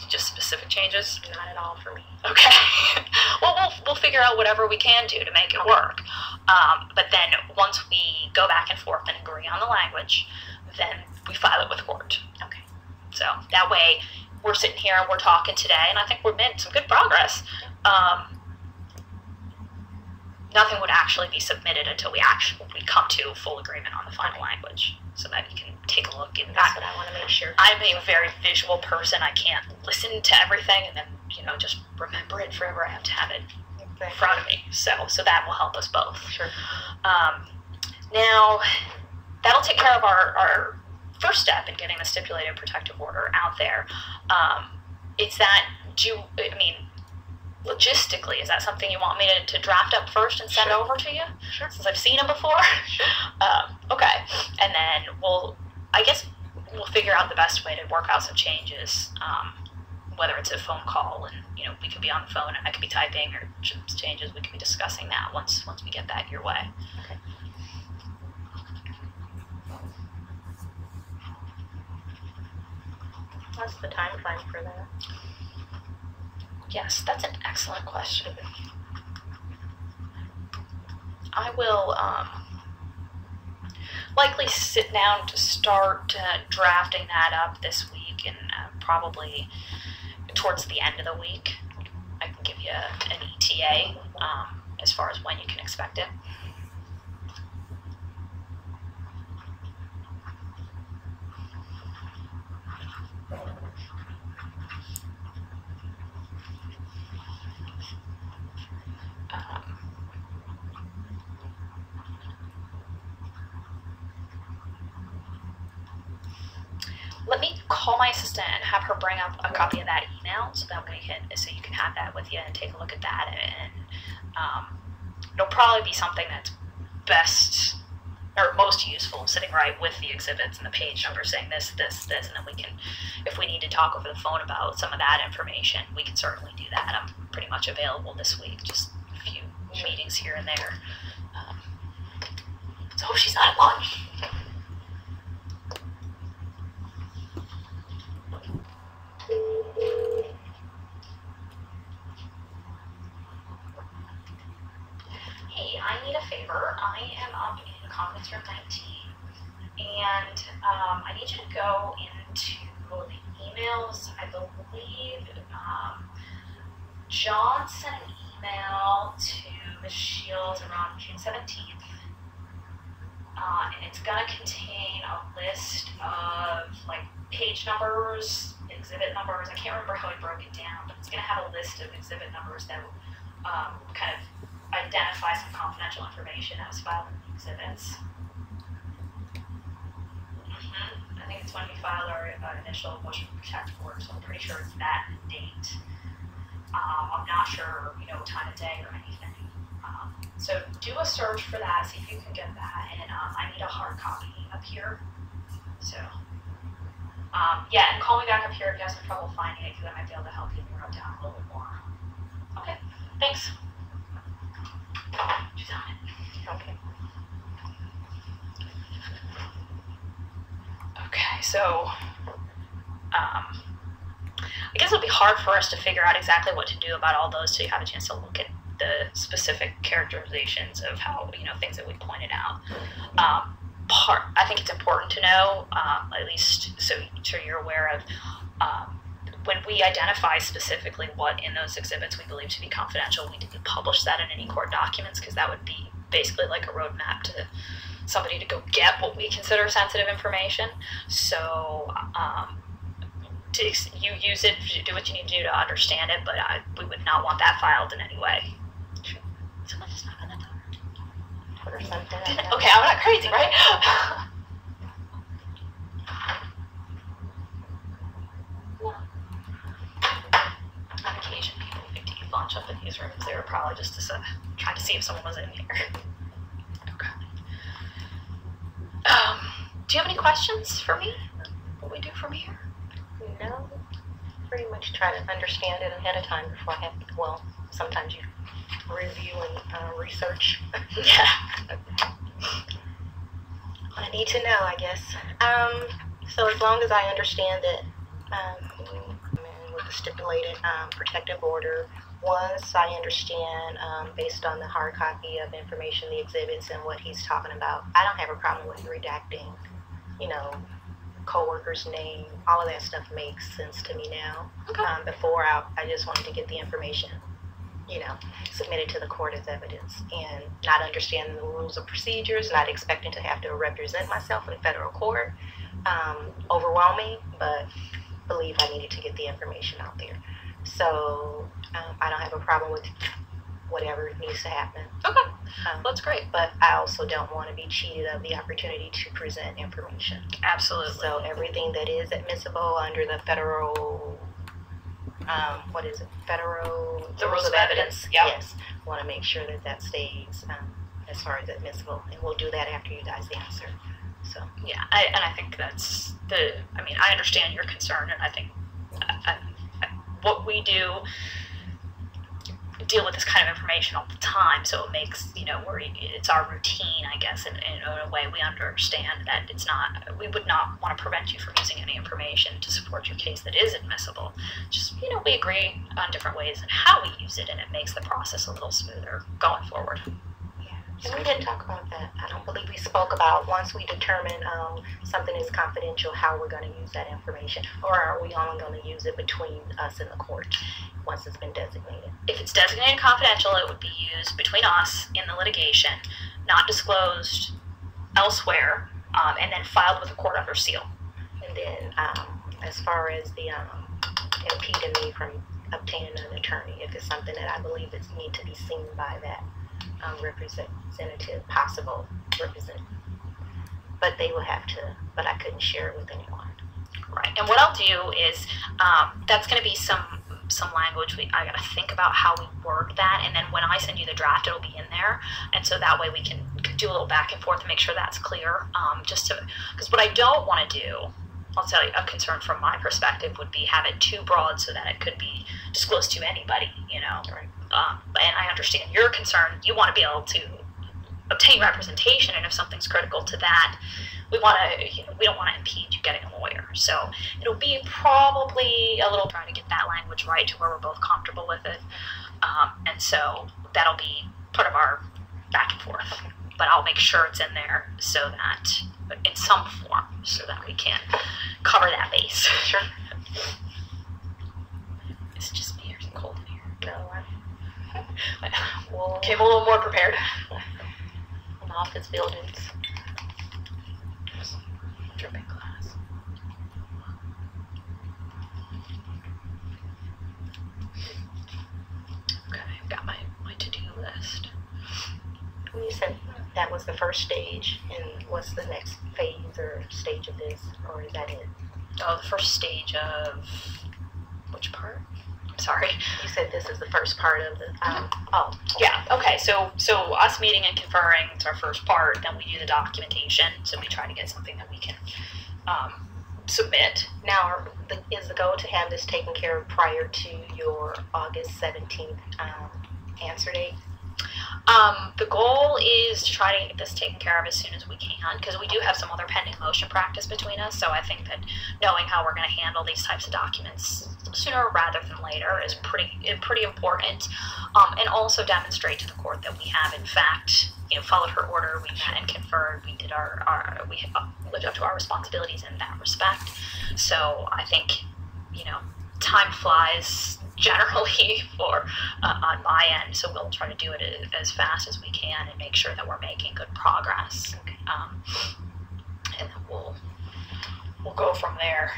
Just specific changes? Not at all for me. Okay. Well, we'll figure out whatever we can do to make it work. But then once we go back and forth and agree on the language, then we file it with court. Okay. So that way we're sitting here and we're talking today, and I think we've made some good progress. Nothing would actually be submitted until we come to full agreement on the final language, so that you can take a look. And that's what I want to make sure. I'm a very visual person. I can't listen to everything and then just remember it forever. I have to have it in front of me. So that will help us both. Sure. Now that'll take care of our first step in getting the stipulated protective order out there. Logistically, is that something you want me to draft up first and send over to you? Sure. Since I've seen them before? Okay. And then we'll figure out the best way to work out some changes, whether it's a phone call and, we could be on the phone and I could be typing, or some changes, we could be discussing that once we get that your way. Okay. What's the time frame for that? Yes, that's an excellent question. I will likely sit down to start drafting that up this week, and probably towards the end of the week I can give you an ETA as far as when you can expect it. Let me call my assistant and have her bring up a copy of that email so you can have that with you and take a look at that. And it'll probably be something that's best or most useful, sitting right with the exhibits and the page numbers, saying this, and then we can, if we need to talk over the phone about some of that information, we can certainly do that. I'm pretty much available this week, just a few meetings here and there. So she's not at lunch. Hey, I need a favor. I am up in conference room 19, and I need you to go into the emails. I believe John sent an email to Ms. Shields around June 17th, and it's going to contain a list of page numbers, exhibit numbers. I can't remember how he broke it down, but it's going to have a list of exhibit numbers that kind of identify some confidential information that was filed in the exhibits. I think it's when we filed our initial motion to protect order, so I'm pretty sure it's that date. I'm not sure, time of day or anything. So do a search for that, see if you can get that, and I need a hard copy up here. So, and call me back up here if you have some trouble finding it, because I might be able to help you narrow it down a little bit more. Okay, thanks. She's on it. Okay. Okay, so I guess it'll be hard for us to figure out exactly what to do about all those till you have a chance to look at the specific characterizations of how, things that we pointed out. I think it's important to know, at least so you're aware of, when we identify specifically what in those exhibits we believe to be confidential, we need to publish that in any court documents, because that would be basically like a roadmap to somebody to go get what we consider sensitive information. So you use it, do what you need to do to understand it, but we would not want that filed in any way. Sure. Someone just knocked on the door. Or something. Okay, I'm not crazy, right? On occasion, people like to eat lunch up in these rooms. They were probably just trying to see if someone was in here. Okay. Do you have any questions for me? What we do from here? No. Pretty much try to understand it ahead of time before I have. Well, sometimes you review and research. Yeah. What I need to know, I guess. So as long as I understand it, we're the stipulated protective order. Once I understand, based on the hard copy of information, the exhibits, and what he's talking about, I don't have a problem with redacting, you know, co-worker's name. All of that stuff makes sense to me now. Okay. Before, I just wanted to get the information, you know, submitted to the court as evidence, and not understanding the rules of procedures, not expecting to have to represent myself in federal court. Overwhelming, but believe I needed to get the information out there. So I don't have a problem with whatever needs to happen. Okay, that's great. But I also don't want to be cheated of the opportunity to present information. Absolutely. So everything that is admissible under the federal, what is it? Federal The rules of evidence. Yep. Yes, want to make sure that that stays as far as admissible, and we'll do that after you guys answer. So yeah, and I think that's I mean, I understand your concern, and I think what we do deal with this kind of information all the time, so it makes, you know, it's our routine, I guess, in a way. We understand that we would not want to prevent you from using any information to support your case that is admissible. Just, you know, we agree on different ways and how we use it, and it makes the process a little smoother going forward. And we didn't talk about that. I don't believe we spoke about, once we determine something is confidential, how we're going to use that information, or are we only going to use it between us and the court once it's been designated? If it's designated confidential, it would be used between us in the litigation, not disclosed elsewhere, and then filed with the court under seal. And then as far as the impeding me from obtaining an attorney, if it's something that I believe is need to be seen by that representative, possible representative. But they will have to, but I couldn't share it with anyone. Right. And what I'll do is, that's going to be some language I got to think about how we word that, and then when I send you the draft, it'll be in there, and so that way we can do a little back and forth to make sure that's clear. Because what I don't want to do, I'll tell you, a concern from my perspective would be have it too broad so that it could be disclosed to anybody, you know. Right. And I understand your concern. You want to be able to obtain representation, and if something's critical to that, we don't want to impede you getting a lawyer. So it'll be probably a little trying to get that language right to where we're both comfortable with it. And so that'll be part of our back and forth. But I'll make sure it's in there so that, in some form, so that we can cover that base. Sure. It's just me, or is it cold in here? No, Came a little more prepared. In office buildings. Dripping glass. Okay, I've got my to-do list. You said that was the first stage, and what's the next phase or stage of this, or is that it? Oh, the first stage of which part? I'm sorry. You said this is the first part of the. Oh. Yeah. Okay. So us meeting and conferring is our first part. Then we do the documentation. So we try to get something that we can submit. Now, is the goal to have this taken care of prior to your August 17th answer date? The goal is to try to get this taken care of as soon as we can, because we do have some other pending motion practice between us. So I think that knowing how we're going to handle these types of documents sooner rather than later is pretty important, and also demonstrate to the court that we have in fact, followed her order. We met and conferred. We did we lived up to our responsibilities in that respect. So I think, time flies generally on my end, so we'll try to do it as fast as we can and make sure that we're making good progress. And then we'll go from there.